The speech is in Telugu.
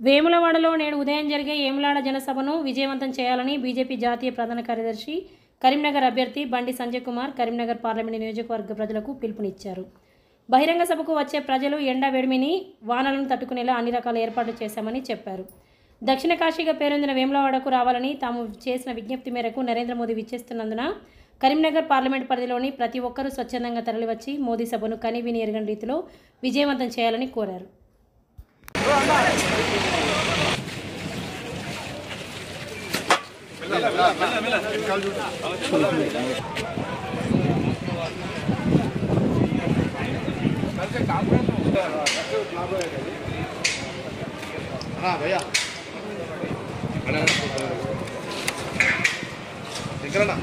వేములవాడలో నేడు ఉదయం జరిగే వేములాడ జనసభను విజయవంతం చేయాలని బీజేపీ జాతీయ ప్రధాన కార్యదర్శి కరీంనగర్ అభ్యర్థి బండి సంజయ్ కుమార్ కరీంనగర్ పార్లమెంటు నియోజకవర్గ ప్రజలకు పిలుపునిచ్చారు. బహిరంగ సభకు వచ్చే ప్రజలు ఎండ వేడిమిని వానలను తట్టుకునేలా అన్ని రకాల ఏర్పాట్లు చేశామని చెప్పారు. దక్షిణ కాశీగా పేరొందిన వేములవాడకు రావాలని తాము చేసిన విజ్ఞప్తి మేరకు నరేంద్ర మోదీ విచ్చేస్తున్నందున కరీంనగర్ పార్లమెంట్ పరిధిలోని ప్రతి ఒక్కరూ స్వచ్ఛందంగా తరలివచ్చి మోదీ సభను కనీవిని ఎరగని రీతిలో విజయవంతం చేయాలని కోరారు. भैया ना